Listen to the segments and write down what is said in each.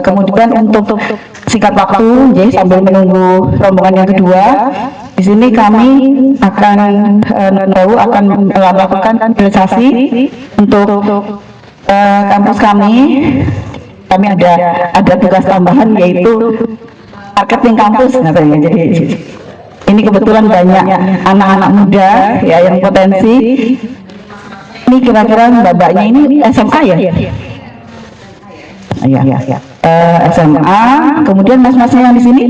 Kemudian untuk singkat waktu, jadi sambil menunggu rombongan yang kedua, di sini kami akan melakukan realisasi untuk kampus kami. Kami ada tugas tambahan yaitu marketing kampus, katanya. Jadi ini kebetulan banyak anak-anak muda ya yang potensi. Ini kira-kira babaknya ini SMA ya? Ya. SMA, kemudian mas-masnya yang di sini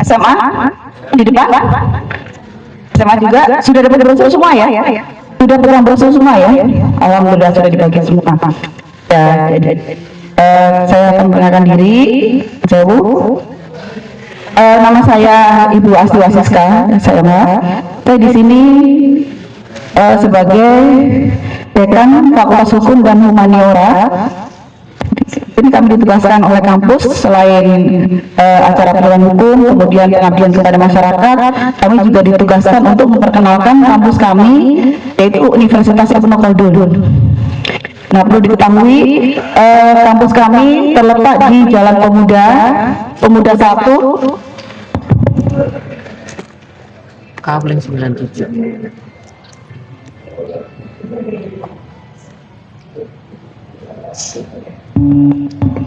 SMA di depan, SMA juga sudah dapat brosur semua ya? Sudah pegang brosur semua ya? Alhamdulillah sudah dibagi semua. Ya, saya akan memperkenalkan diri, nama saya Ibu Asti Wasiska, saya di sini sebagai dekan Fakultas Hukum dan Humaniora. Ini kami ditugaskan oleh kampus selain acara penegakan hukum, kemudian pengabdian kepada masyarakat, kami juga ditugaskan untuk memperkenalkan kampus kami, yaitu Universitas Ibnu Khaldun. Nah, perlu diketahui kampus kami terletak di Jalan Pemuda 1, Kabling 97.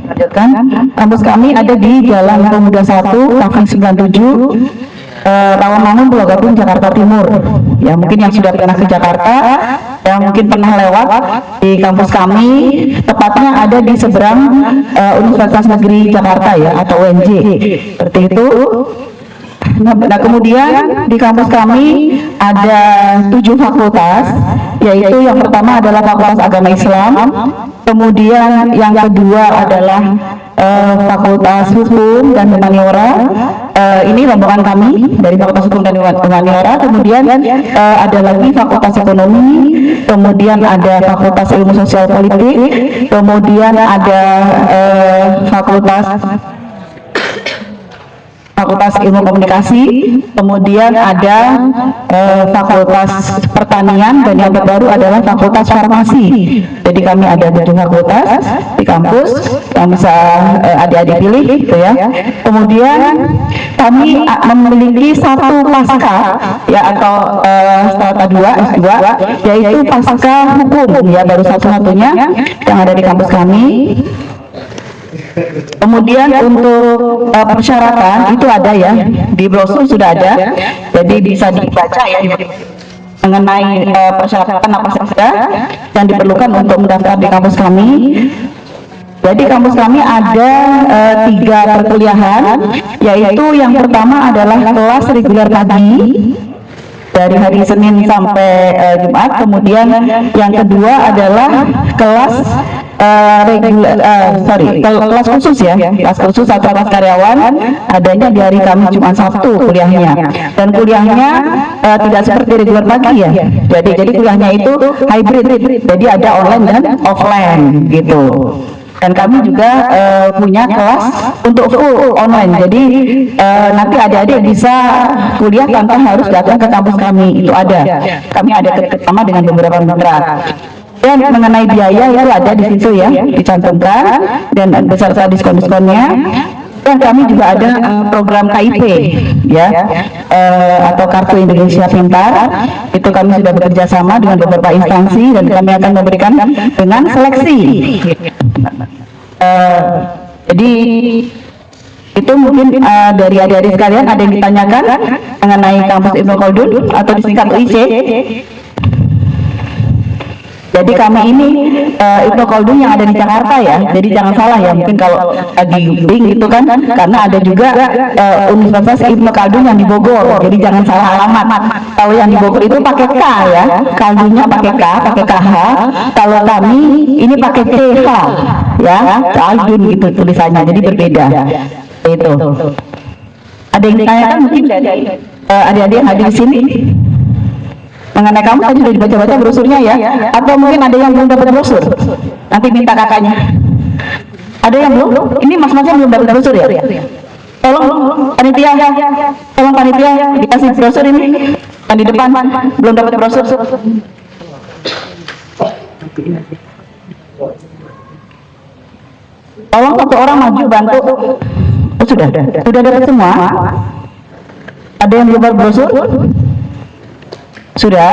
Lanjutkan, kampus kami ada di Jalan Pemuda 1, Kabling 97, Rawamangun, Pulau Gadung, Jakarta Timur. Ya, mungkin yang sudah pernah ke Jakarta, yang mungkin pernah lewat di kampus kami, tepatnya ada di seberang Universitas Negeri Jakarta ya, atau UNJ. Seperti itu. Nah, kemudian di kampus kami ada 7 fakultas, yaitu yang pertama adalah Fakultas Agama Islam, kemudian yang kedua adalah Fakultas Hukum dan Humaniora. Ini rombongan kami dari Fakultas Hukum dan Humaniora. Kemudian ada lagi Fakultas Ekonomi, kemudian ada Fakultas Ilmu Sosial Politik, kemudian ada Fakultas Ilmu Komunikasi, kemudian ada Fakultas Pertanian, dan yang terbaru adalah Fakultas Farmasi. Jadi kami ada 7 fakultas di kampus yang bisa adik-adik pilih gitu ya. Kemudian kami memiliki satu pasca ya, atau strata 2 S2, yaitu pasca hukum ya, baru satu-satunya yang ada di kampus kami. Kemudian untuk persyaratan itu ada ya, di brosur sudah ada, jadi bisa dibaca ya mengenai persyaratan apa saja yang diperlukan untuk mendaftar di kampus kami. Jadi kampus kami ada 3 perkuliahan, yaitu yang pertama adalah kelas reguler pagi dari hari Senin sampai Jumat, kemudian yang kedua adalah kelas kelas khusus ya, kelas khusus atau kelas karyawan, adanya di hari Kamis, Jumat, Sabtu kuliahnya, dan kuliahnya tidak seperti reguler pagi ya, jadi kuliahnya itu hybrid, jadi ada online dan offline gitu. Dan kami juga punya kelas untuk full online, jadi nanti adik-adik bisa kuliah tanpa harus datang ke kampus kami, itu ada. Kami ada kerjasama dengan beberapa mitra. Dan mengenai biaya itu ada di situ ya, dicantumkan, dan beserta diskon-diskonnya. Dan kami juga ada program KIP ya, atau Kartu Indonesia Pintar. Itu kami sudah bekerja sama dengan beberapa instansi, dan kami akan memberikan dengan seleksi. Jadi itu mungkin dari adik-adik sekalian ada yang ditanyakan mengenai kampus Ibnu Khaldun atau disingkat UIC. Jadi kami ini Ibnu Khaldun yang ada di Jakarta ya, jadi jangan salah ya, mungkin kalau di link itu kan, karena ada juga Universitas Ibnu Khaldun yang di Bogor, jadi jangan salah alamat. Kalau yang di Bogor itu pakai K ya, Khaldunnya pakai K, pakai KH. Kalau kami ini pakai TH ya, Khaldun gitu tulisannya, jadi berbeda. Itu. Ada yang ditanyakan mungkin dari adik-adik yang hadir di sini? Mengenai kamu tadi sudah dibaca-baca brosurnya ya, atau mungkin ada yang belum dapat brosur, nanti minta kakaknya. Ada yang belum? Ini mas-masnya belum dapat brosur ya? Tolong panitia dikasih brosur ini. Kan di depan belum dapat brosur. Tolong satu orang maju bantu. Oh, sudah dapat semua. Ada yang belum dapat brosur? Sudah.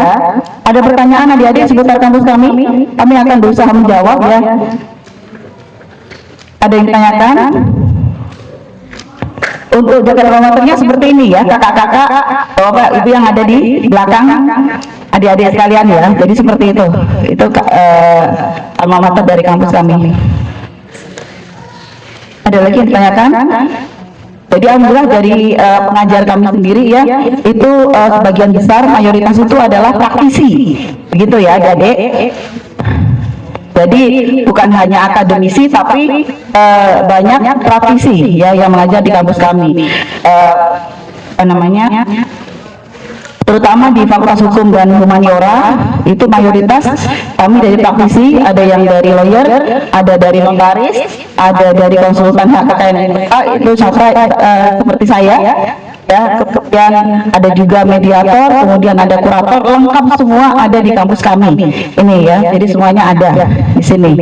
Ada pertanyaan adik-adik seputar kampus kami? Kami akan berusaha menjawab ya. Ada yang ditanyakan? Untuk jaga barometernya seperti ini ya, kakak-kakak, bapak ibu yang ada di belakang, adik-adik sekalian ya. Jadi seperti itu. Itu alma mater dari kampus kami. Ada lagi yang ditanyakan? Jadi alhamdulillah dari pengajar kami sendiri ya, itu sebagian besar mayoritas itu adalah praktisi, begitu ya adik-adik. Jadi bukan hanya akademisi tapi banyak praktisi ya yang mengajar di kampus kami. Apa namanya? Terutama di Fakultas Hukum dan Humaniora itu mayoritas kami dari praktisi, ada yang dari lawyer, ada dari notaris, ada dari konsultan hak kekayaan itu seperti saya ya, kemudian ada juga mediator, kemudian ada kurator, lengkap semua ada di kampus kami ini ya, jadi semuanya ada di sini.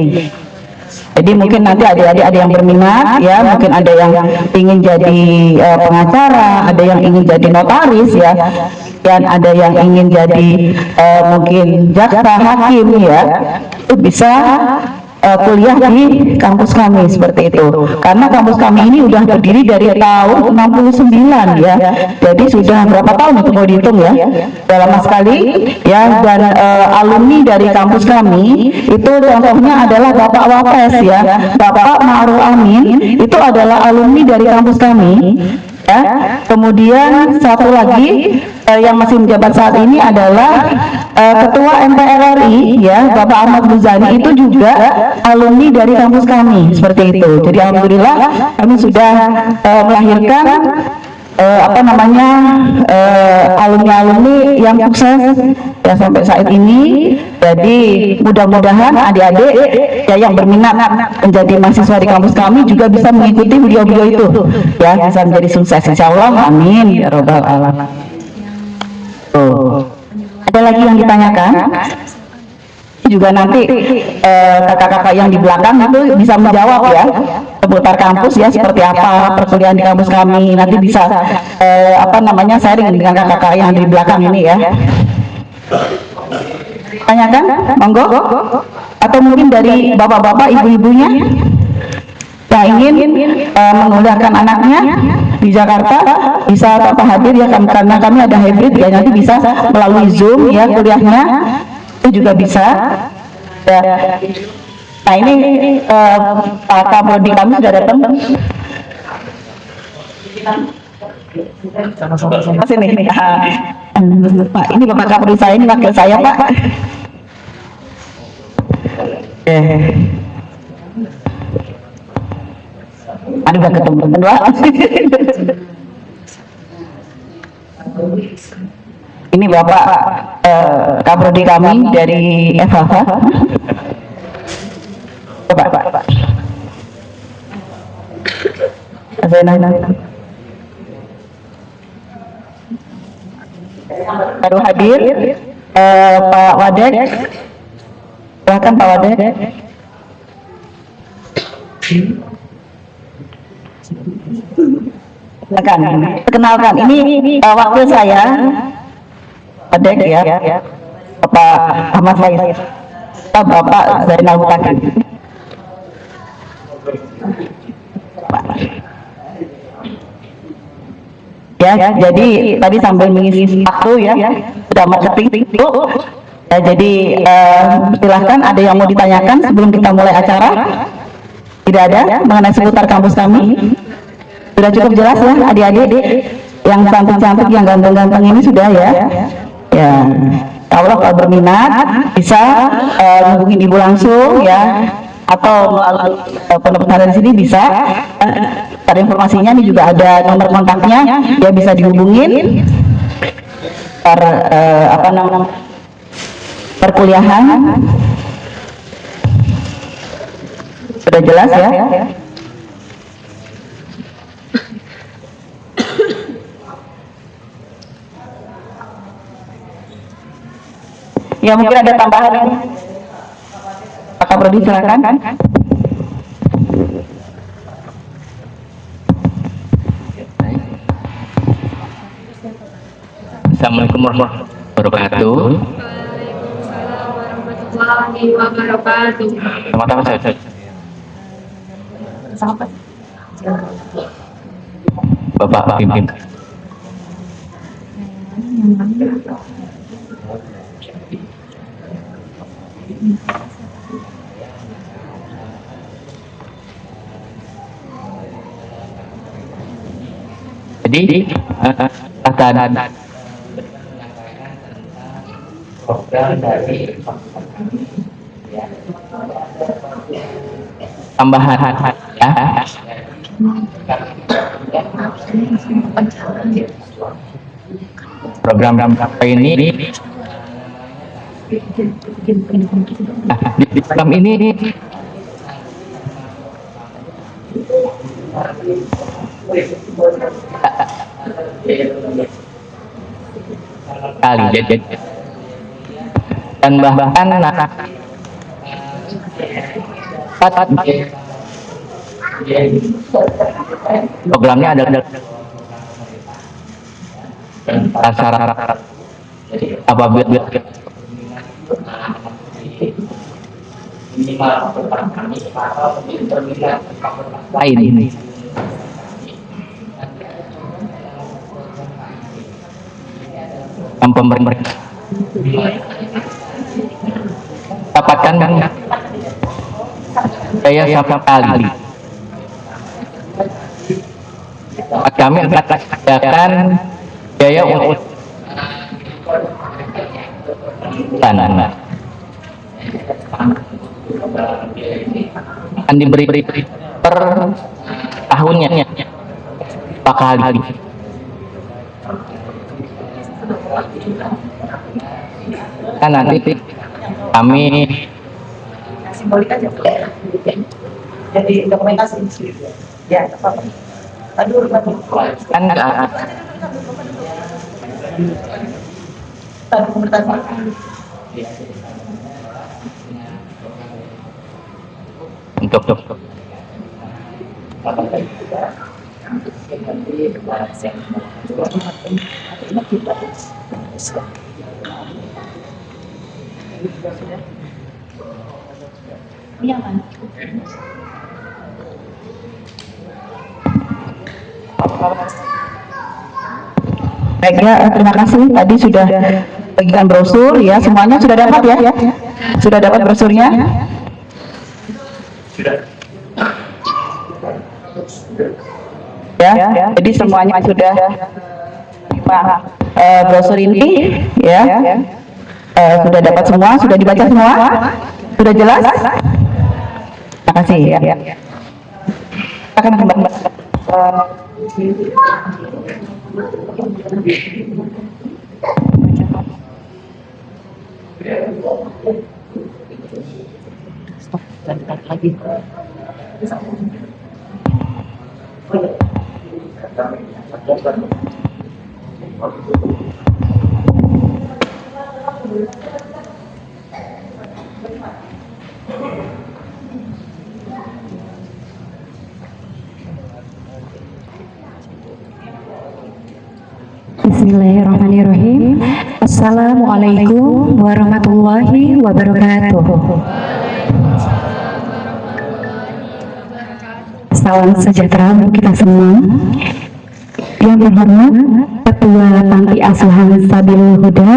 Jadi mungkin nanti adik-adik ada yang berminat ya, mungkin ada yang ingin jadi pengacara, ada yang ingin jadi notaris ya, dan ada yang ingin jadi mungkin jaksa, hakim ya, itu bisa kuliah di kampus kami seperti itu. Karena kampus kami ini udah berdiri dari tahun 69 ya. Jadi sudah berapa tahun itu mau dihitung ya? Udah lama sekali ya, dan alumni dari kampus kami itu contohnya adalah Bapak Wapres ya. Bapak Ma'ruf Amin itu adalah alumni dari kampus kami. Ya. Kemudian satu lagi yang masih menjabat saat ini adalah Ketua MPR RI ya, Bapak Ahmad Muzani itu juga alumni dari kampus kami seperti itu. Jadi alhamdulillah kami sudah melahirkan apa namanya alumni-alumni yang sukses ya sampai saat ini. Jadi mudah-mudahan adik-adik ya yang berminat menjadi mahasiswa di kampus kami juga bisa mengikuti beliau-beliau itu ya, bisa menjadi sukses insyaallah, amin ya robbal alamin. Ada lagi yang ditanyakan? Juga nanti kakak-kakak yang di belakang itu bisa menjawab ya seputar kampus ya, seperti apa perkuliahan di kampus kami, nanti bisa apa namanya sharing dengan kakak-kakak yang di belakang ini ya. Tanyakan, monggo. Atau mungkin dari bapak-bapak, ibu-ibunya yang ingin menguliahkan anaknya di Jakarta bisa tanpa hadir ya, karena kami ada hybrid ya, nanti bisa melalui Zoom ya kuliahnya, itu juga bisa ya. Nah ini Pak Kaprodi kami sudah datang. Sini Pak, ini Bapak Kaprodi saya, ini wakil saya Pak. Aduh udah ketemu berdua. Ini Bapak Kaprodi kami dari FHV. Bapak. Baru hadir Pak Wadek. Silakan Pak Wadek. Silakan. Perkenalkan, ini wakil saya. Wadek ya. Bapak Ahmad Faiz. Bapak Zainal Mutakin. Ya, jadi tadi sambil mengisi waktu ya, sudah marketing itu. Ya, jadi silahkan ada yang mau ditanyakan sebelum kita mulai acara. Tidak ada mengenai seputar kampus kami. Sudah cukup jelas ya adik-adik, yang cantik-cantik, yang ganteng-ganteng ini sudah ya. Ya, kalau berminat bisa hubungin ibu langsung ya, atau melalui pondok pesantren di sini bisa. Ada informasinya, ini juga ada nomor kontaknya, ya bisa dihubungin. Apa namanya perkuliahan sudah jelas ya. Ya mungkin ada tambahan. Pak Kaprodi silakan. Assalamualaikum warahmatullahi wabarakatuh. Warahmatullahi wabarakatuh. Sama-sama saya. Bapak pimpin. Jadi akan program dari tambahan ya. Program ini di program ini kali jadi dan bahkan programnya ada syarat apabila lain yang pemerintah dapatkan saya sama kali kami akan adakan biaya untuk tanah akan diberi per tahunnya Pak kali kan nanti kami simbolik aja jadi dokumentasi ya apa aduh kan dokumentasi untuk Iya kan? Baik ya, terima kasih. Tadi sudah bagikan brosur ya, semuanya sudah dapat ya? Sudah dapat brosurnya? Ya, jadi semuanya sudah brosur ini ya. Sudah dapat semua, sudah dibaca semua? Sudah jelas? Terima kasih ya. Akan kembali. lagi. Bismillahirrahmanirrahim. Assalamualaikum warahmatullahi wabarakatuh. Salam sejahtera untuk kita semua. Yang terhormat Ketua Panti Asuhan Sabilul Huda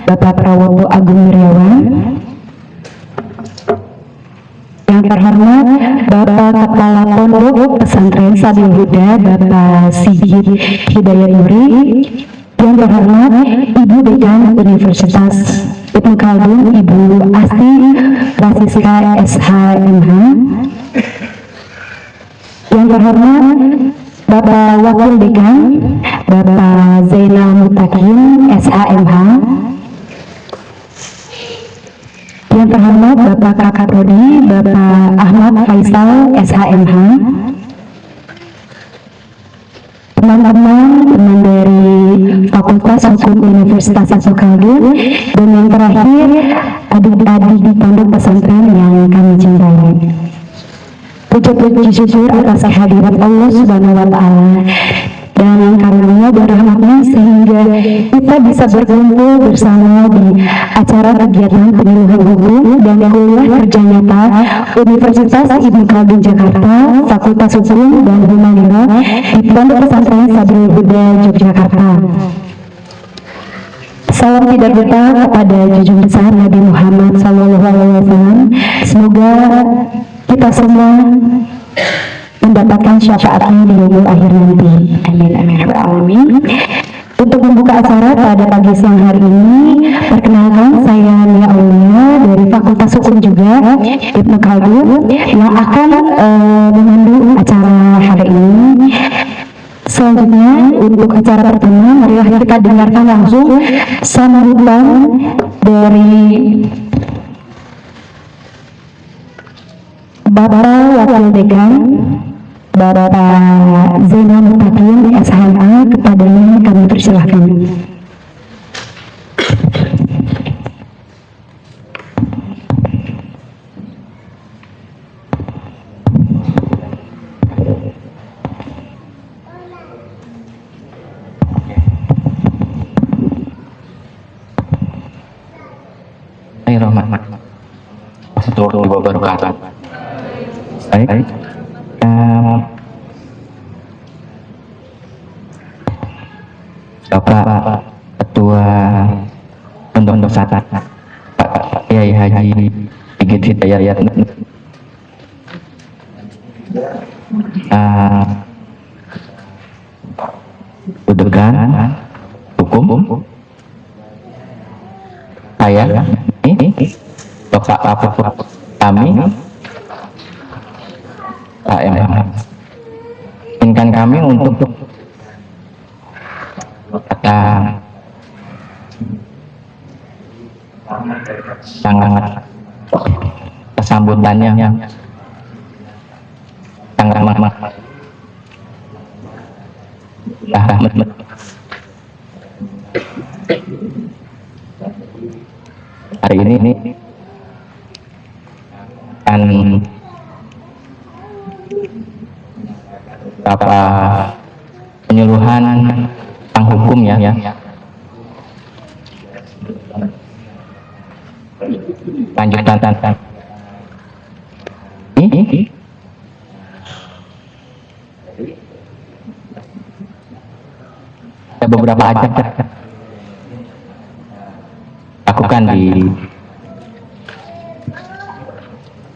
Bapak Prawowo Agung Wiryawan. Yang terhormat Bapak Kepala Pondok Pesantren Sabilul Huda Bapak Sigit Hidayat Nuri. Yang terhormat Ibu Dekan Universitas Ibnu Khaldun Ibu Asti Francisca SHMH. Yang terhormat Bapak Wakil Dekan Bapak Zainal Mutakin SHMH. Yang terhormat Bapak Kakak Prodi Bapak Ahmad Faisal SHMH. Teman-teman dari Fakultas Hukum Universitas Al-Khaldun, dan yang terakhir adik-adik di pondok pesantren yang kami cintai. Puji-puji syukur atas kehadirat Allah Subhanahu wa Ta'ala dan karunia dan rahmatnya sehingga kita bisa berkumpul bersama di acara kegiatan penyuluhan hukum dan kuliah kerja nyata Universitas Ibnu Khaldun Jakarta, Fakultas Hukum dan Humanira di Pondok Pesantren Sabilul Huda Yogyakarta. Salam tidak lupa kepada junjungan besar Nabi Muhammad SAW. Semoga kita semua mendapatkan syafaatnya di yaumul akhir nanti. Amin amin ya rabbal alamin. Untuk membuka acara pada pagi siang hari ini, perkenalkan saya Nia Aulia dari Fakultas Hukum juga Ibnu Khaldun yang akan memandu acara hari ini. Selanjutnya untuk acara pertama, marilah kita dengarkan langsung sambutan dari Bapak Wakil Dekan Bapak Zainal Mutakin SHMA, kepadanya kami persilahkan. Bismillahirrahmanirrahim. Warahmatullahi wabarakatuh. Baik. Bapak Ketua Pondok Pesantren Pak Kiai Haji Sigit Hidayat, Dekan Hukum, saya ini Bapak kami inginkan kami untuk kata sangat kesambutannya sangat hari ini kan penyuluhan tentang hukum ya. Lanjutan ini ada beberapa ajak lakukan di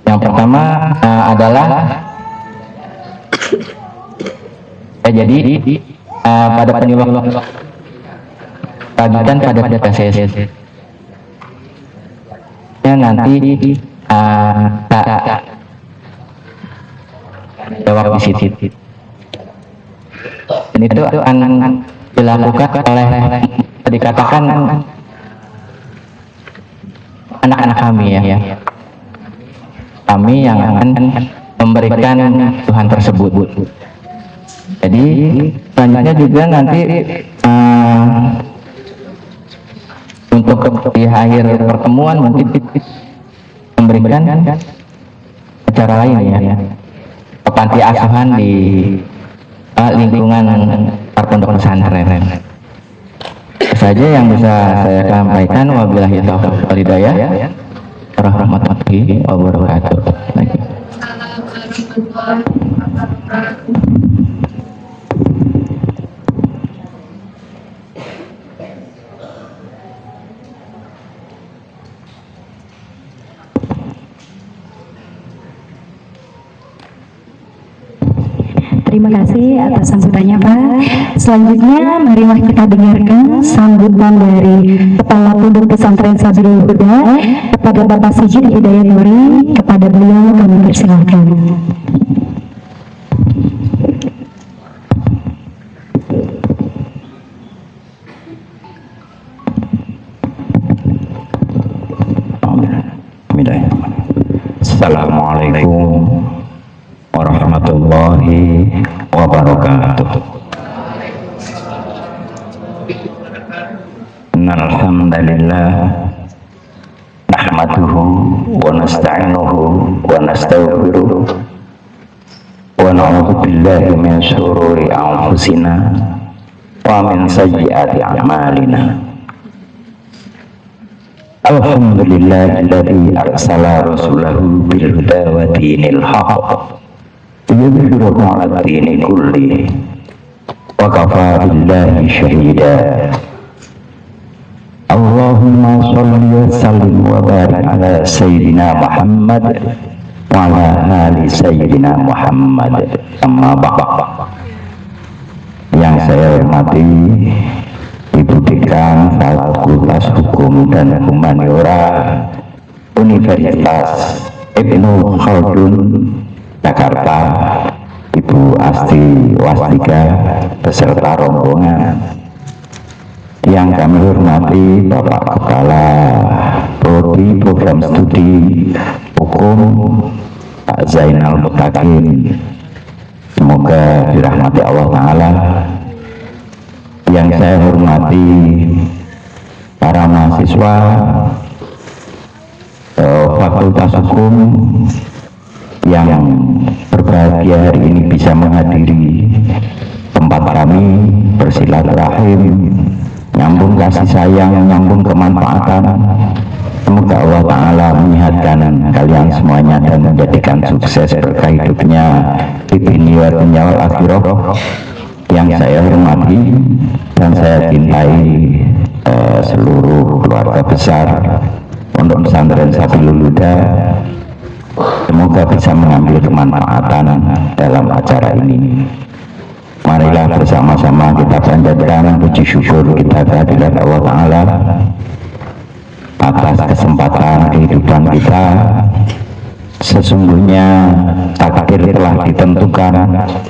yang pertama adalah jadi pada penyuluhan lanjutan pada PSS nanti jawab di situ, dan itu akan dilakukan oleh dikatakan anak-anak kami ya, kami yang akan memberikan Tuhan tersebut. Jadi selanjutnya juga nanti untuk di akhir pertemuan mungkin memberikan acara lain ya, ke panti asuhan di lingkungan pondok pesantren. Itu saja yang bisa saya sampaikan. Wabillahi taufiq wal hidayah. Warahmatullahi wabarakatuh. Terima kasih atas sambutannya Pak. Selanjutnya marilah kita dengarkan sambutan dari Kepala Pondok Pesantren Sabilul Huda kepada Bapak Sigit Hidayat Nuri. Kepada beliau kami persilakan. Assalamualaikum warahmatullahi wabarakatuh. Innal hamdalillah nahmaduhu wa nasta'inuhu wa nastaghfiruh wa na'udzu billahi min shururi anfusina wa min sayyiati a'malina. Alhamdulillahilladzi arsala rasulahu bil huda wa dinil haqq liyudhhirahu 'ala dini kulli wa kafa billahi shahida. Allahumma sholli wa sallim wa barik ala sayyidina Muhammad wa ala ali sayyidina Muhammad. Amma ba'd. Yang saya hormati Ibu Dekan Fakultas Hukum dan Humaniora Universitas Ibnu Khaldun Jakarta, Ibu Asti Wastika beserta rombongan. Yang kami hormati Bapak Kepala Prodi Program Studi Hukum Pak Zainal Mutakin, semoga dirahmati Allah Ta'ala. Yang saya hormati para mahasiswa Fakultas Hukum yang berbahagia hari ini bisa menghadiri tempat kami bersilaturahim, nyambung kasih sayang, nyambung kemanfaatan. Semoga Allah Ta'ala menyehatkan kalian semuanya dan menjadikan sukses berkah hidupnya di dunia wal akhirah. Yang saya hormati dan saya cintai seluruh keluarga besar Pondok Pesantren Sabilul Huda, semoga bisa mengambil kemanfaatan dalam acara ini. Marilah bersama-sama kita panjatkan puji syukur kita kehadirat Allah Ta'ala atas kesempatan kehidupan kita. Sesungguhnya takdir telah ditentukan,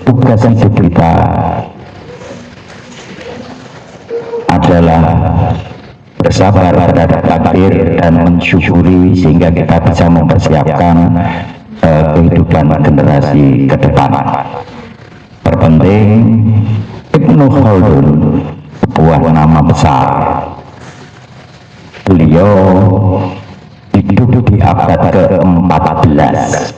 tugas hidup kita adalah bersabar terhadap takdir dan mensyukuri sehingga kita bisa mempersiapkan kehidupan generasi ke depan. Terpenting, Ibnu Khaldun, sebuah nama besar. Beliau hidup di abad ke-14,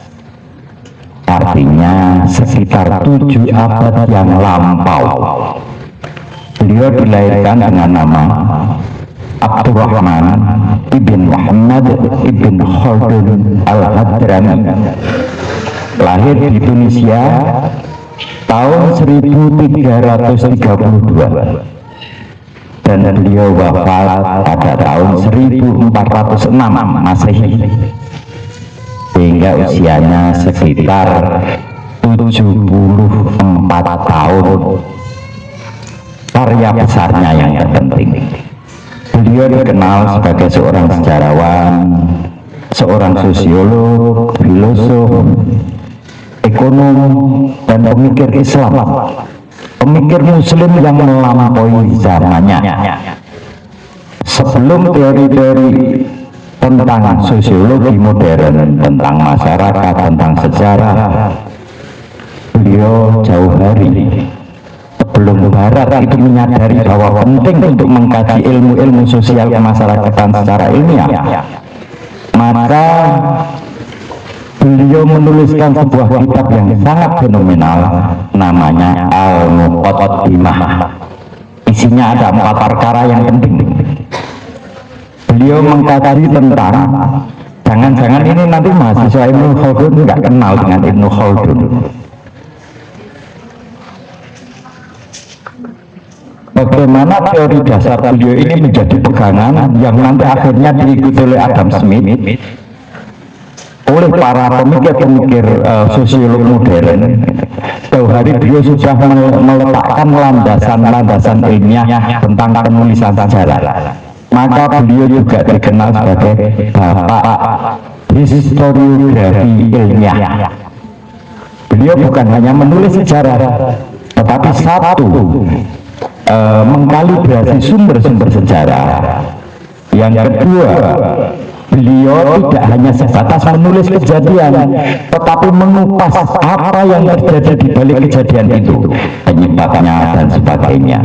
artinya sekitar 7 abad yang lampau. Beliau dilahirkan dengan nama Abdurrahman ibn Muhammad ibn Khaldun al-Hadrami, lahir di Tunisia tahun 1332 dan beliau wafat pada tahun 1406 Masehi, sehingga usianya sekitar 74 tahun. Karya besarnya yang terpenting, beliau dikenal sebagai seorang sejarawan, seorang sosiolog, filosof, ekonom, dan pemikir Islam, pemikir Muslim yang melampaui zamannya. Sebelum teori-teori tentang sosiologi modern, tentang masyarakat, tentang sejarah, beliau jauh hari sebelum Barat itu menyadari bahwa penting untuk mengkaji ilmu-ilmu sosial kemasyarakatan secara ilmiah, maka beliau menuliskan sebuah kitab yang sangat fenomenal, namanya Al-Muqaddimah. Isinya ada 4 perkara yang penting. Beliau mengkaji tentang, jangan-jangan ini nanti mahasiswa Ibnu Khaldun nggak kenal dengan Ibnu Khaldun. Bagaimana teori dasar beliau ini menjadi pegangan yang nanti akhirnya diikuti oleh Adam Smith, oleh para pemikir-pemikir sosiolog modern. Jauh hari beliau sudah meletakkan landasan-landasan ilmiah tentang penulisan sejarah. Maka beliau juga dikenal sebagai bapak historiografi ilmiah. Beliau bukan hanya menulis sejarah, tetapi mengkalibrasi sumber-sumber sejarah. Yang kedua, beliau tidak hanya sebatas menulis kejadian, tetapi mengupas apa yang terjadi di balik kejadian itu, penyebabnya dan sebagainya.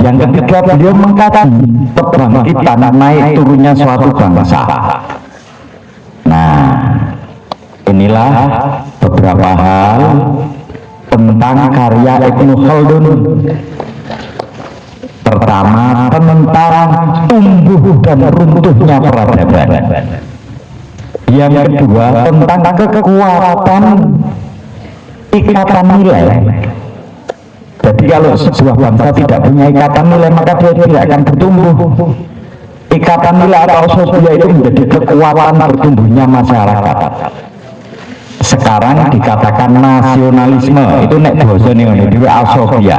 Yang ketiga, beliau mengkaji kebangkitan naik turunnya suatu bangsa. Nah, inilah beberapa hal tentang karya Ibnu Khaldun. Pertama, tentang tumbuh dan runtuhnya peradaban. Yang kedua, tentang kekuatan ikatan nilai. Jadi kalau sebuah bangsa tidak punya ikatan nilai, maka dia tidak akan bertumbuh. Ikatan nilai atau sosial itu menjadi kekuatan bertumbuhnya masyarakat. Sekarang dikatakan nasionalisme, itu nek basa ini di asobia.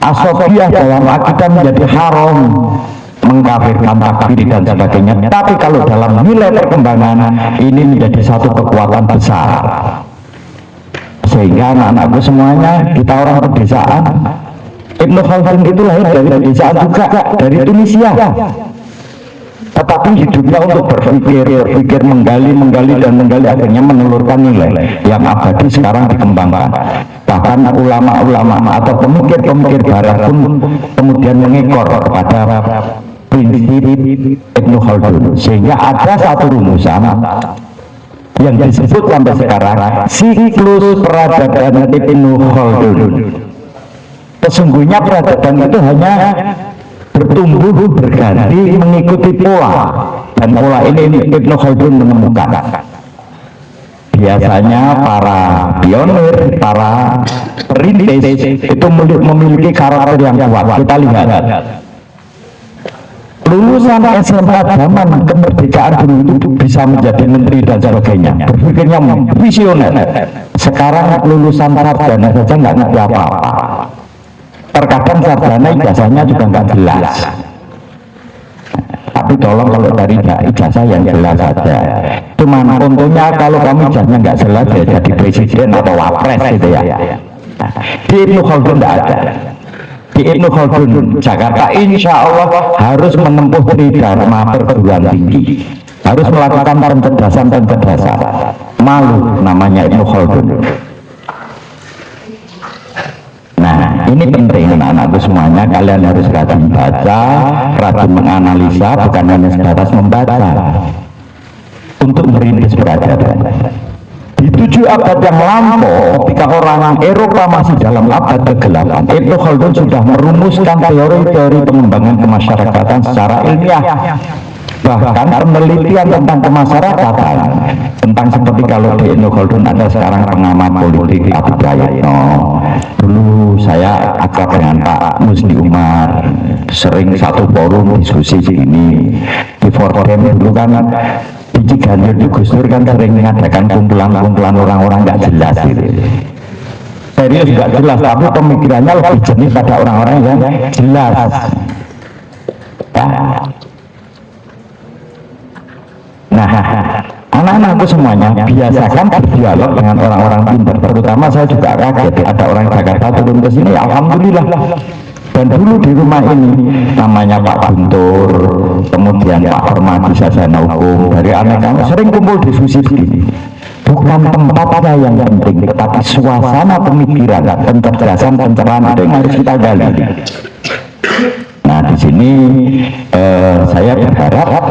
Asobia dalam akidah menjadi haram, mengkafirkan, takfir dan sebagainya. Tapi kalau dalam nilai perkembangan ini menjadi satu kekuatan besar. Sehingga anak-anakku semuanya, kita orang pedesaan, Ibnu Khaldun itu lahir dari pedesaan juga, dari Tunisia. Tetapi hidupnya untuk berpikir menggali akhirnya menelurkan nilai yang abadi sekarang dikembangkan. Bahkan ulama-ulama atau pemikir-pemikir barat pun kemudian mengekor kepada prinsip Ibnu Khaldun, sehingga ada satu rumusan yang disebut sampai sekarang siklus peradaban Ibnu Khaldun. Sesungguhnya peradaban itu hanya bertumbuh berganti mengikuti pola, dan pola ini Ibnu Khaldun menemukan. Biasanya para pionir, para perintis itu memiliki karakter yang kuat. Kita lihat lulusan SMA zaman kemerdekaan dulu itu bisa menjadi menteri dan sebagainya, berpikirnya visioner. Sekarang lulusan sarjana saja nggak ngerti apa-apa. Terkadang sarjana ijazahnya juga nggak jelas. Tapi tolong kalau dari ijazah yang jelas saja. Cuman untungnya kalau kamu ijazahnya nggak jelas ya jadi presiden atau wapres gitu ya. Di Ibnu Khaldun tidak ada. Di Ibnu Khaldun Jakarta insya Allah harus menempuh tridharma perguruan tinggi, harus melakukan pencerdasan. Malu namanya Ibnu Khaldun. Nah, ini penting anak-anakku semuanya, kalian harus rajin baca, rajin menganalisa, bukan hanya sebatas membaca untuk merintis peradaban. Di 7 abad yang lampau, ketika orang Eropa masih dalam abad ke-8, Ibnu Khaldun sudah merumuskan teori-teori pengembangan kemasyarakatan secara ilmiah. Bahkan penelitian tentang kemasyarakatan, tentang seperti kalau di Ibnu Khaldun ada sekarang pengamat politik Adi Prayitno. Dulu saya akrab dengan Pak Musni Umar, sering satu forum diskusi ini. Di Fordham dulu kan di Ciganjur itu Gus Dur kan sering mengadakan kumpulan-kumpulan orang-orang nggak jelas gitu. Serius nggak jelas, tapi pemikirannya lebih jernih pada orang-orang yang jelas. Nah, anak-anakku semuanya biasakan berdialog dengan orang-orang pintar. Terutama saya juga kaget ada orang Jakarta turun ke sini, alhamdulillah. Dan dulu di rumah ini namanya Pak Guntur, kemudian Pak Permadi Sasana Hukum, dari anak-anak sering kumpul diskusi begini. Bukan tempatnya yang penting, tetapi suasana pemikiran, pencerdasan, pencerahan itu yang harus kita gali. Nah, di sini saya berharap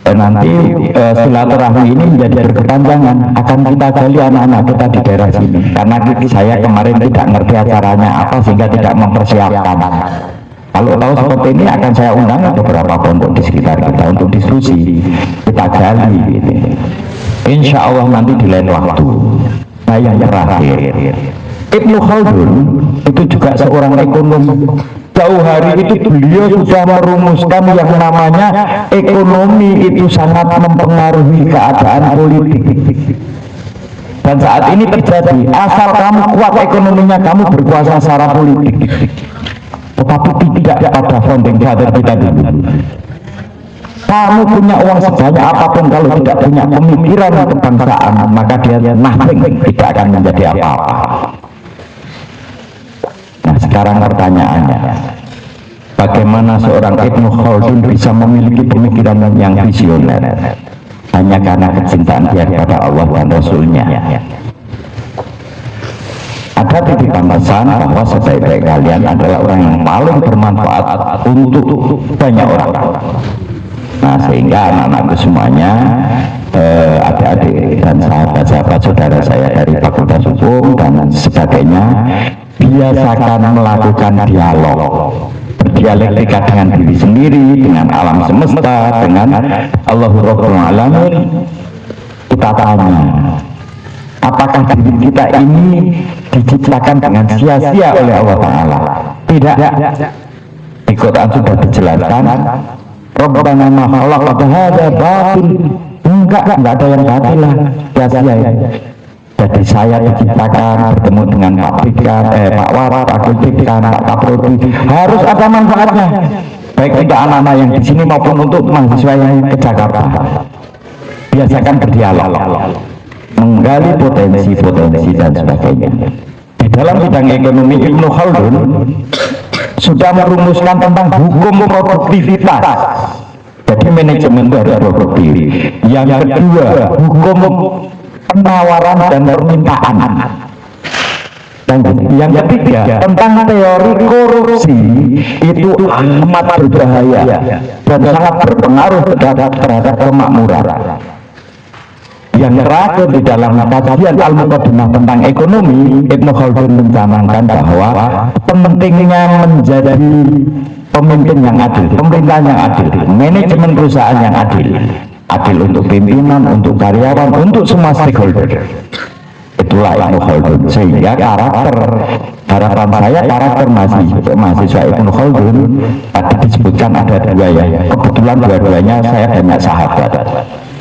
nanti silaturahmi ini menjadi berkepanjangan, akan kita gali anak-anak kita di daerah sini, karena saya kemarin tidak ngerti acaranya apa sehingga tidak mempersiapkan. Kalau tahu seperti ini akan saya undang beberapa pondok di sekitar kita untuk diskusi, kita gali gitu. Insya Allah nanti di lain waktu. Nah, yang terakhir, Ibnu Khaldun itu juga seorang ekonom. Jauh hari itu beliau sudah merumuskan yang namanya ekonomi itu sangat mempengaruhi keadaan politik. Dan saat ini terjadi, asal kamu kuat ekonominya, kamu berkuasa secara politik. Tetapi tidak pada founding father kita dulu. Kamu punya uang sebanyak apapun, kalau tidak punya pemikiran kebangsaan, maka dia nothing, tidak akan menjadi apa-apa. Nah, sekarang pertanyaannya, bagaimana seorang Ibnu Khaldun bisa memiliki pemikiran yang visioner? Hanya karena kecintaan dia kepada Allah dan Rasulnya. Ada ada titipan pesan bahwa sebaik-baik kalian adalah orang yang paling bermanfaat untuk banyak orang. Nah, sehingga anak-anakku semuanya, adik-adik dan sahabat-sahabat saudara saya dari Fakultas Hukum dan sebagainya, biasakan melakukan dialog, berdialektika dengan diri sendiri, dengan alam semesta, dengan Allahur Rabbul Alamin. Kita tanya, apakah diri kita ini diciptakan dengan sia-sia oleh Allah Ta'ala? Tidak. Di Quran sudah dijelaskan, Rabbana ma khalaqta hadza batil. Enggak ada yang batil lah, sia-sia ya. Jadi saya diciptakan bertemu dengan Pak Bika, Pak Wara, Pak Kultikan, Pak Kaprodi, harus ada manfaatnya, baik untuk anak-anak yang di sini maupun untuk mahasiswa yang ke Jakarta. Biasakan berdialog, menggali potensi-potensi dan sebagainya. Di dalam bidang ekonomi, Ibnu Khaldun sudah merumuskan tentang hukum produktivitas. Jadi manajemen itu harus produktif. Yang kedua, hukum penawaran dan permintaan. Dan yang ketiga, tentang teori korupsi, itu amat berbahaya dan sangat berpengaruh terhadap kemakmuran. Yang terakhir, di dalam kajian Al-Muqaddimah tentang ekonomi, Ibnu Khaldun mencanangkan bahwa pentingnya menjadi pemimpin yang adil, pemerintahan yang adil, manajemen perusahaan yang adil, adil untuk pimpinan, untuk karyawan, untuk semua stakeholder. Itulah Ibnu Khaldun. Sehingga karakter, harapan saya karakter mahasiswa Ibnu Khaldun tadi disebutkan ada dua ya. Kebetulan dua-duanya saya banyak sahabat.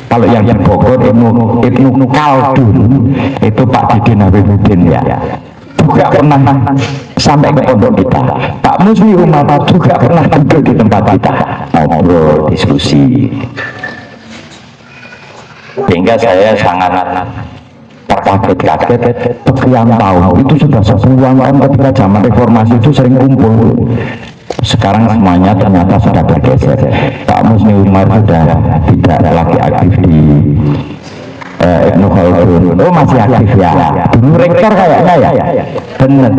Kalau yang di Bogor Ibnu Khaldun itu Pak Didin Habibuddin ya, juga pernah sampai ke pondok kita. Pak Musli Umar juga pernah duduk di tempat kita, ngobrol, diskusi. Sehingga saya sangat terkaget-kaget, sekian tahun itu sudah sebulan ketika zaman reformasi itu sering kumpul. Sekarang semuanya ternyata sudah bergeser. Pak Musni Umar sudah tidak lagi aktif di Ibnu Khaldun. Oh, masih aktif ya. Dulu rektor kayaknya ya. Benar.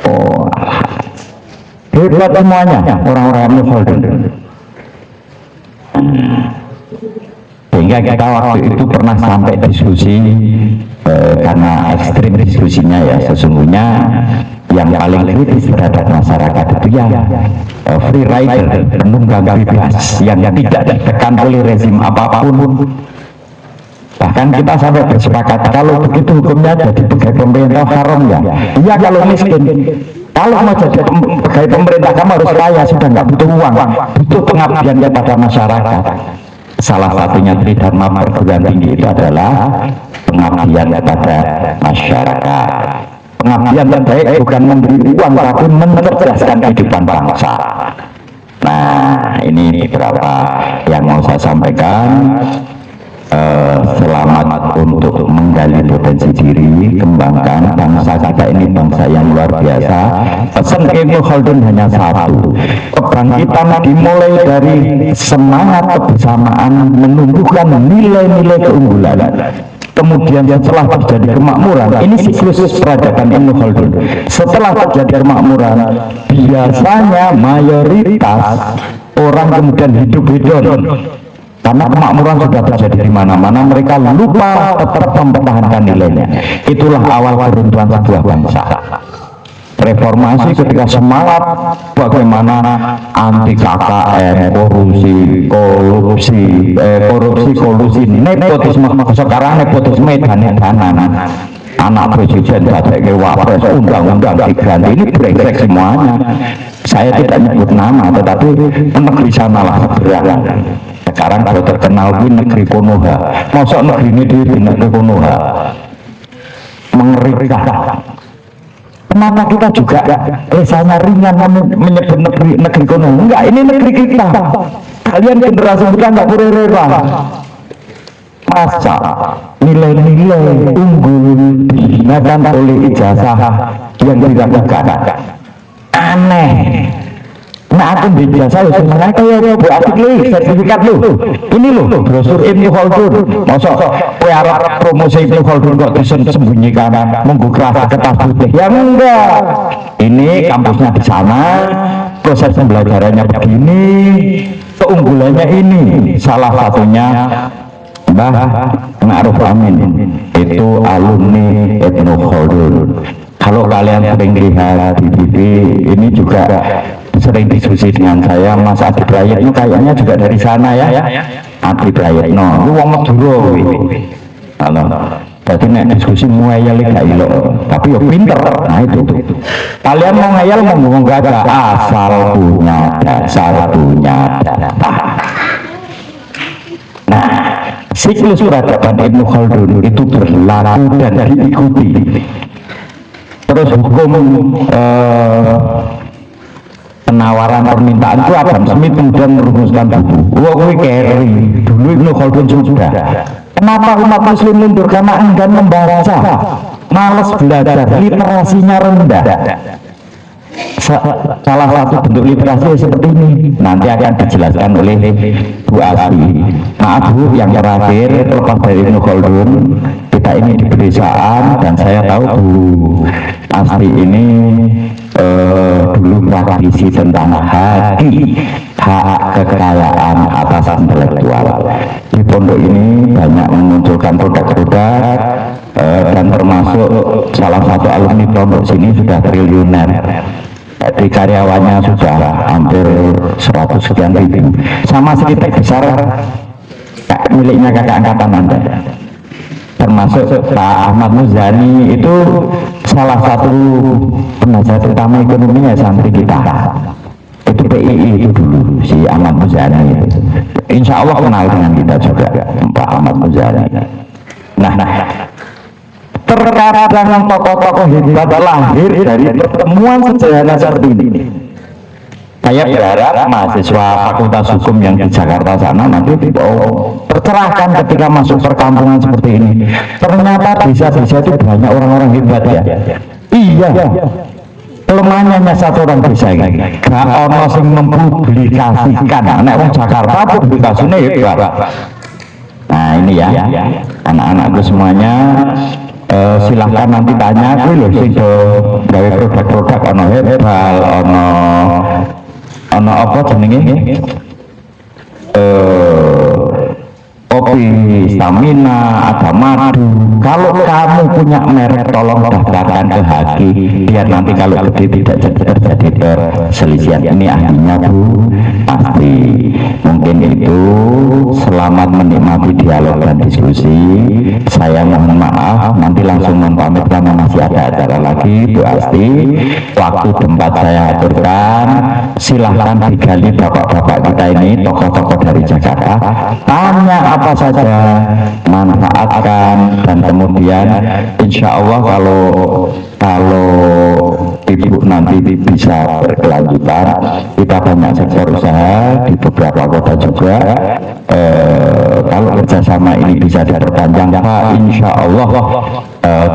Oh, hebat semuanya orang-orang Ibnu Khaldun. Sehingga kita waktu itu pernah sampai diskusi, karena ekstrim diskusinya ya, sesungguhnya yang paling kritis terhadap masyarakat itu ya free rider, penunggang bebas yang tidak ditekan oleh rezim apapun. Bahkan kita sampai bersepakat kalau begitu hukumnya jadi pegawai pemerintah haram ya. Iya kalau miskin. Kalau mau jadi pegawai pemerintah kamu harus kaya, sudah nggak butuh uang, butuh pengabdian kepada masyarakat. Salah satunya tridharma perguruan tinggi itu adalah pengabdian kepada masyarakat. Pengabdian terbaik bukan memberi uang tapi mencerdaskan kehidupan bangsa. Nah, ini beberapa yang mau saya sampaikan. Selamat untuk menggali potensi diri, kembangkan bangsa kita ini bangsa yang luar biasa. Pesan Ibnu Khaldun hanya satu, kebangkitan dimulai dari semangat kebersamaan, menumbuhkan nilai-nilai keunggulan. Kemudian setelah terjadi kemakmuran, ini siklus peradaban Ibnu Khaldun. Setelah terjadi kemakmuran, biasanya mayoritas orang kemudian hidup hedon. Karena kemakmuran sudah terjadi di mana-mana, mereka lupa tetap mempertahankan nilainya. Itulah awal keruntuhan sebuah bangsa. Reformasi ketika semangat bagaimana anti KKN, korupsi, nepotisme. Sekarang nepotisme dan anak presiden, sebagai wapres, undang-undang diganti, ini brengsek semuanya. Saya tidak nyebut nama, tetapi negeri sanalah seberang. Sekarang kalau terkenal di negeri Konoha, masuk negeri ini di negeri Konoha, mengerikan. Kenapa kita juga rasanya ringan menyebut negeri Konoha? Enggak, ini negeri kita. Kalian generasi kita nggak boleh rela. Masa nilai-nilai unggul dihinakan oleh ijazah yang diragukan? Aneh. Nah aku di jasa ya seneng kayak Bu Atik lu sertifikat lu. Ini lu brosur Ibnu Khaldun. Masa kowe arep promosi Ibnu Khaldun kok disembunyikan membuka kertas putih? Ya enggak. Ini kampusnya di sana, proses pembelajarannya begini, keunggulannya ini. Salah satunya Mbah Ma'ruf Amin, itu alumni Ibnu Khaldun. Kalau kalian sering lihat di TV, ini juga sering diskusi dengan saya. Mas Adi Prayitno kayaknya juga dari sana ya. Adi Prayitno, lu wong Madura kuwi. Halo. Jadi nek diskusi muayal gak ilok, tapi yo pinter. Nah itu. Kalian mau ngayal mau ngomong gak asal punya dasar punya data. Nah, siklus peradaban Ibnu Khaldun itu berlaku dan diikuti. Terus hukum penawaran permintaan itu Adam Smith kemudian merumuskan buku. Wah, kuwi keri. Dulu Ibnu Khaldun sudah. Kenapa umat muslim mundur? Karena enggan membaca, malas belajar, literasinya rendah. Salah satu bentuk literasi seperti ini nanti akan dijelaskan oleh Bu Asti. Maaf Bu, yang terakhir lepas dari Ibnu Khaldun, kita ini di pedesaan dan saya tahu Bu Asti ini dulu praktisi tentang hak kekayaan atas intelektual. Di pondok ini banyak memunculkan produk-produk dan termasuk salah satu alumni pondok sini sudah triliuner. Jadi karyawannya sudah hampir 100 sekian ribu. Sama sedikit besar miliknya kakak angkatan Anda. Termasuk Pak Ahmad Muzani itu salah satu penasihat utama ekonominya santri kita. Itu PII itu dulu si Ahmad Muzani itu. Insya Allah kenal dengan kita juga Pak Ahmad Muzani. Nah, terkadang tokoh-tokoh hebat lahir dari pertemuan sederhana seperti ini. Saya berharap mahasiswa Fakultas Hukum yang di Jakarta sana nanti tercerahkan ketika masuk perkampungan seperti ini. Ternyata desa-desa itu banyak orang-orang hebat ya. Iya. Kelemahannya hanya satu orang desa ini. Gak ono sing mempublikasikan. Nek wong Jakarta publikasinya hebat. Nah ini ya, anak-anakku semuanya. Silahkan nanti tanya aku loh sing do gawe produk-produk ono herbal, ono apa jenenge? Kopi, stamina, ada madu. Kalau kamu punya merek tolong daftarkan ke Haki biar nanti kalau gede tidak terjadi perselisihan. Ini ahlinya Bu Asti. Mungkin itu. Selamat menikmati dialog dan diskusi. Saya mohon maaf nanti langsung pamit karena masih ada acara lagi Bu Asti. Waktu tempat saya aturkan. Silahkan digali bapak-bapak kita ini tokoh-tokoh dari Jakarta. Tanya apa saja, manfaatkan, dan kemudian insya Allah kalau Ibu nanti bisa berkelanjutan, kita banyak sektor usaha di beberapa kota juga. Kalau kerjasama ini bisa diperpanjang, insya Allah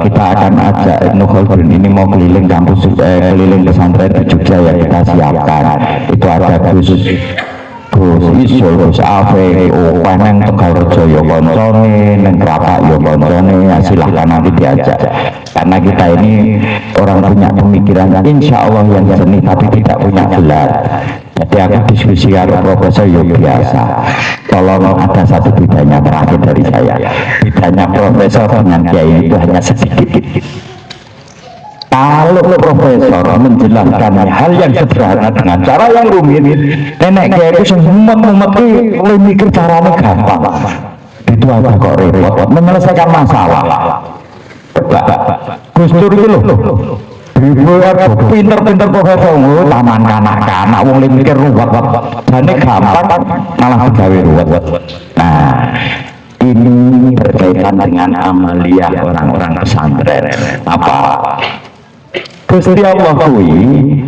kita akan ajak Ibnu Khaldun ini mau keliling kampus, keliling pesantren di Jogja yang kita siapkan. Itu ada Gus Isul, Gus Afe, Paneng, Tegalrejo, ya koncone, neng Krapak, ya koncone. Silahkan nanti diajak. Karena kita ini orang punya pemikiran insya Allah yang jernih tapi tidak punya gelar. Jadi aku diskusi dengan profesor ya biasa. Tolong ada satu bedanya terakhir dari saya. Bedanya profesor dengan kiai itu hanya sedikit. Kalau profesor menjelaskan hal yang sederhana dengan cara yang rumit, nenek kiai itu mumet-mumet oleh mikir caranya gampang. Itu aja kok repot menyelesaikan masalah. Gus Dur itu loh. Pinter-pinter profesor, taman kanak-kanak, wong mikir ruwet, jadi gampang malah gawe ruwet. Nah, ini berkaitan dengan amalia orang-orang pesantren. Apa? Gusti Allah kuwi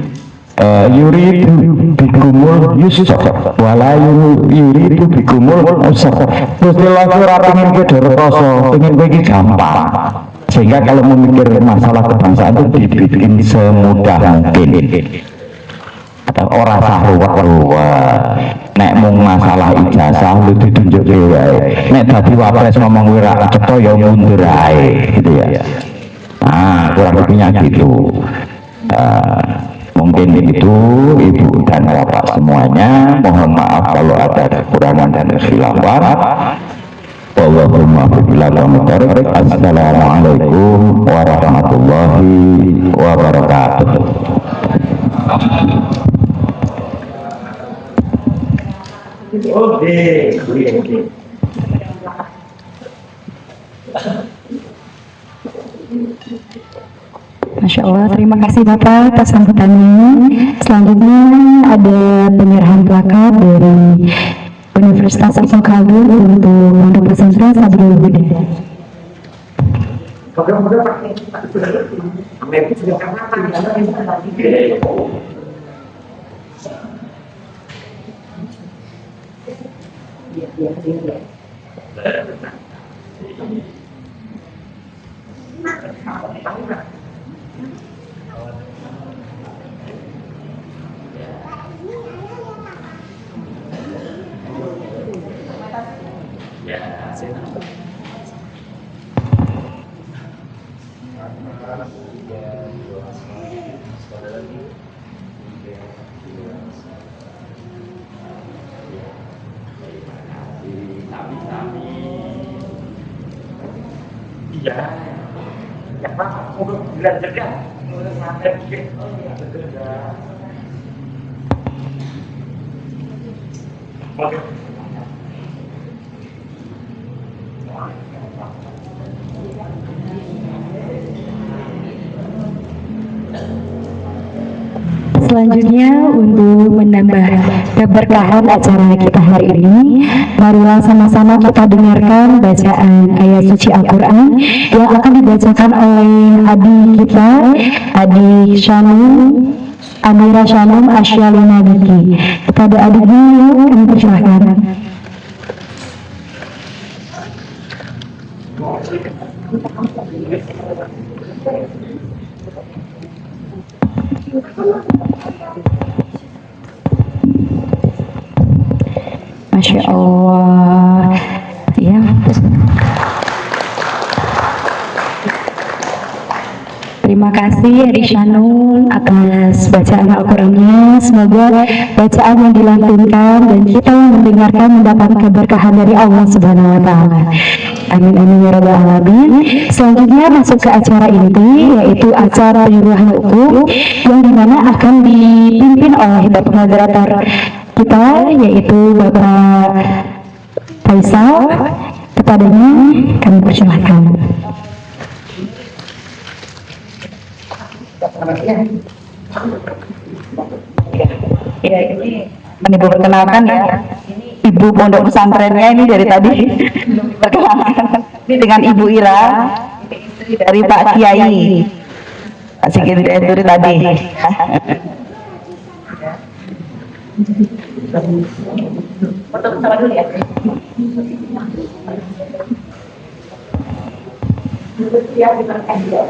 yuridu bikumul yusra wala yuridu bikumul usra. Gusti Allah ora pengin kowe rekoso, pengin kowe iki gampang. Sehingga kalau memikir masalah kebangsaan itu dibikin semudah mungkin. atau ora sah ruwet nek mung masalah ijazah lu ditunjuk wae nek dadi wapres ngomong wira cetha ya mundur ae gitu ya. Nah kurang lebihnya gitu. Mungkin itu ibu dan bapak semuanya, mohon maaf kalau ada kekurangan dan kekhilafan. Wallahumma billahi. Assalamualaikum warahmatullahi wabarakatuh. Masya Allah, terima kasih Bapak atas sambutannya. Selanjutnya ada penyerahan plakat dari Universitas Islam Khalid untuk Pondok Pesantren Sabilul Huda. Selanjutnya untuk menambah keberkahan acara kita hari ini, marilah sama-sama kita dengarkan bacaan ayat suci Al-Quran yang akan dibacakan oleh adik kita, adik Shanum, Amira Shanum Asyalina Biki. Kepada adiknya, kami persilahkan. Masya Allah, ya. Terima kasih Adik Shanun atas bacaan Al-Qurannya. Semoga bacaan yang dilantunkan dan kita yang mendengarkan mendapat keberkahan dari Allah Subhanahu Wa Taala. Amin amin ya rabbal alamin. Selanjutnya masuk ke acara inti, yaitu acara penyuluhan hukum yang dimana akan dipimpin oleh Bapak Moderator kita, yaitu Bapak Faisal. Kepadanya kami persilahkan. Ya, ini Ibu perkenalkan ya. Ibu pondok pesantrennya ini dari tadi perkenalkan. Ini dengan Ibu Ira dari Pak Kiai. Pak Sigit dari tadi. Foto bersama dulu ya. Ya, dimakan ya.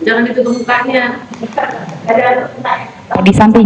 Jangan ditutup mukanya. Di samping.